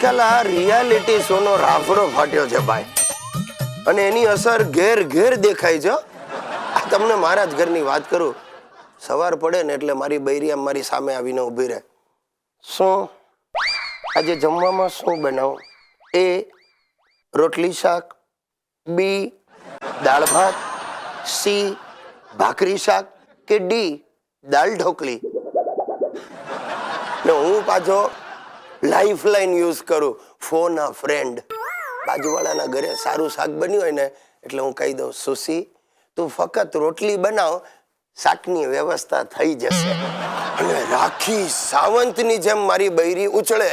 આજકાલ આ reality show નો રાફડો ફાટ્યો છે ભાઈ, અને એની અસર ઘેર ઘેર દેખાય છે. આ તમને મારા જ ઘરની વાત કરું, સવાર પડે ને એટલે મારી બૈરી આમ મારી સામે આવીને ઊભી રહે. શું આજે જમવામાં શું બનાવું? એ રોટલી શાક, બી દાળ ભાત, સી ભાખરી શાક કે ડી દાળ ઢોકળી? ને હું પાછો લાઈફ લાઈન યુઝ કરું, ફોન અ ફ્રેન્ડ. બાજુવાળાના ઘરે સારું શાક બન્યું હોય ને એટલે હું કહી દઉં, સુશી તું ફક્ત રોટલી બનાવ, શાકની વ્યવસ્થા થઈ જશે. અને રાખી સાવંતની જેમ મારી બૈરી ઉછળે,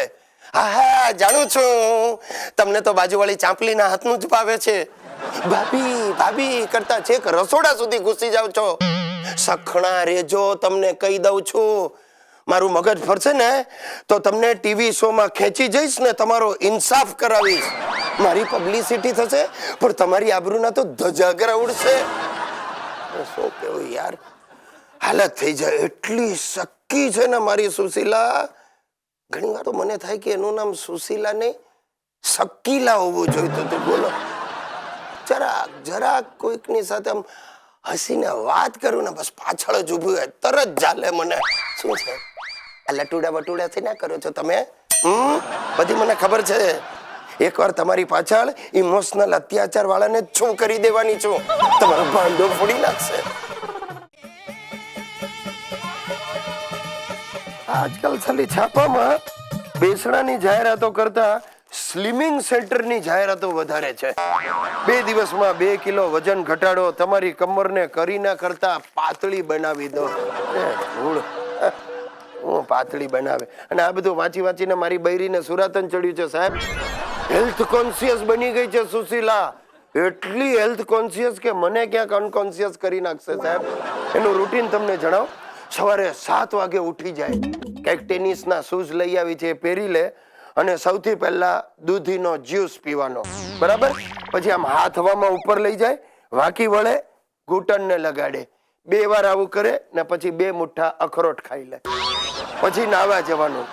હા જાણું છું તમને તો બાજુવાળી ચાંપલીના હાથનું જ ભાવે છે. ભાભી ભાભી કરતા છેક રસોડા સુધી ઘૂસી જાવ છો. સખણા રેજો, તમને કહી દઉં છું. મારું મગજ ફરશે ને તો તમને ટીવી શો માં ખેંચી જઈશ ને તમારો ઇન્સાફ કરાવીશ. મારી પબ્લિસિટી થશે પણ તમારી આબરૂના તો ધજાગરા ઉડશે. શું કેવું યાર, હાલત થઈ જાય એટલી સક્કી છે ને મારી સુશીલા. ઘણી વાર તો મને થાય કે એનું નામ સુશીલા નહીં સક્કીલા હોવું જોઈતું હતું. બોલો, જરાક જરાક કોઈકની સાથે આમ હસીને વાત કરું ને બસ પાછળ જ ઊભું હોય તરત ચાલે મને. શું છે આ લટુડા વટુડાથી ના કરો છો તમે? બધી મને ખબર છે. એકવાર તમારી પાછળ ઇમોશનલ અત્યાચાર વાળાને શું કરી દેવાની છું, તમારો ભાંડો ફોડી નાખશે. આજકાલ ખાલી છાપામાં બેસણાની જાહેરાતો કરતા સ્લિમિંગ સેન્ટરની જાહેરાતો વધારે છે. 2 દિવસમાં 2 કિલો વજન ઘટાડો, તમારી કમરને કરીના કરતા પાતળી બનાવી દો. હું પાતળી બનાવે, અને આ બધું વાંચી વાંચીને મારી બૈરીને સુરાતન ચડ્યું છે સાહેબ. હેલ્થ કોન્શિયસ બની ગઈ છે સુશીલા, એટલી હેલ્થ કોન્શિયસ કે મને ક્યાંક અનકોન્શિયસ કરી નાખશે સાહેબ. એનું રૂટીન તમને જણાવ. સવારે 7 વાગે ઉઠી જાય, કંઈક ટેનિસના શૂઝ લઈ આવી છે પહેરી લે, અને સૌથી પહેલા દૂધીનો જ્યુસ પીવાનો, બરાબર? પછી આમ હાથ હવામાં ઉપર લઈ જાય, વાંકી વળે, ઘૂંટણને લગાડે, 2 વાર આવું કરે ને પછી 2 મુઠ્ઠા અખરોટ ખાઈ લે. પછી નાવા જવાનું,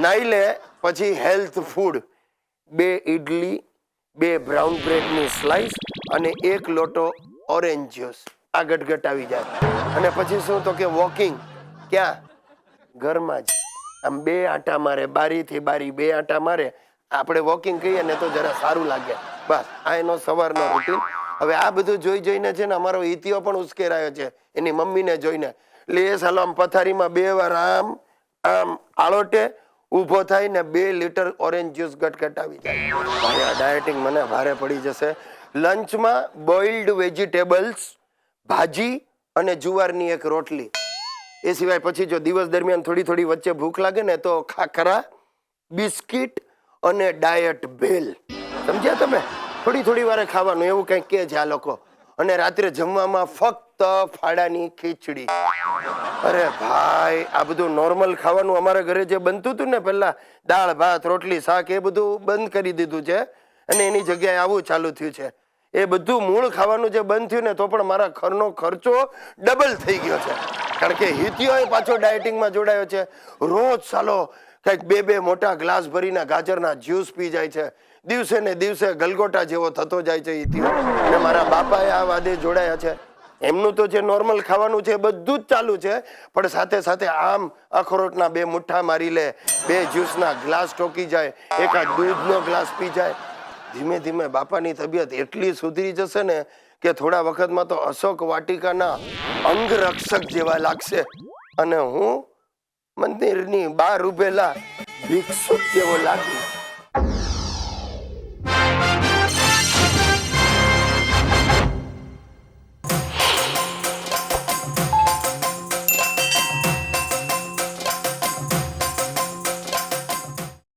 નાઈ લે, પછી હેલ્થ ફૂડ, 2 ઇડલી, 2 બ્રાઉન બ્રેડની સ્લાઇસ અને 1 લોટો ઓરેન્જ જ્યુસ. આ ગટગટ આવી જાય. અને પછી શું તો કે વોકિંગ. ક્યાં? ઘરમાં જ. આમ 2 આંટા મારે, બારીથી બારી 2 આંટા મારે. આપણે વોકિંગ કહીએ ને તો જરા સારું લાગે. બસ આ એનો સવારનો રૂટીન. હવે આ બધું જોઈ જોઈને છે ને અમારો ઈતિયો પણ ઉશ્કેરાયો છે એની મમ્મીને જોઈને. એટલે એ સાલો આમ પથારીમાં 2 વાર આમ આમ આળોટે, ઊભો થાય ને 2 લીટર ઓરેન્જ જ્યુસ ગટગટ આવી જાય. ભાઈ આ ડાયટિંગ મને ભારે પડી જશે. લંચમાં બોઇલ્ડ વેજીટેબલ્સ, ભાજી અને જુવારની 1 રોટલી. એ સિવાય પછી જો દિવસ દરમિયાન થોડી થોડી વચ્ચે ભૂખ લાગે ને તો ખાખરા, બિસ્કિટ અને ડાયટ ભેલ. સમજ્યા તમે? થોડી થોડી વારે ખાવાનું, એવું કંઈક કે છે આ લોકો. અને રાત્રે જમવામાં ફક્ત ફાડાની ખીચડી. અરે ભાઈ આ બધું નોર્મલ ખાવાનું અમારા ઘરે જે બનતું હતું ને પહેલા, દાળ ભાત રોટલી શાક, એ બધું બંધ કરી દીધું છે અને એની જગ્યાએ આવું ચાલુ થયું છે. એ બધું મૂળ ખાવાનું જે બંધ થયું ને તો પણ મારા ઘરનો ખર્ચો ડબલ થઈ ગયો છે. કારણ કે હિતિયો પાછો ડાયટિંગમાં જોડાયો છે. રોજ સાલો કંઈક 2 મોટા ગ્લાસ ભરીને ગાજરના જ્યુસ પી જાય છે. દિવસે ને દિવસે ગલગોટા જેવો થતો જાય છે હિતિયો. અને મારા બાપાએ આ વાદે જોડાયા છે. એમનું તો જે નોર્મલ ખાવાનું છે બધું જ ચાલુ છે, પણ સાથે સાથે આમ અખરોટના 2 મુઠ્ઠા મારી લે, 2 જ્યુસના ગ્લાસ ઠોકી જાય, 1 દૂધનો ગ્લાસ પી જાય. ધીમે ધીમે બાપાની તબિયત એટલી સુધરી જશે ને કે થોડા વખતમાં તો અશોક વાટિકાના અંગરક્ષક જેવા લાગશે, અને હું મંદિરની બહાર ઉભેલા ભિક્ષુક જેવો લાગી.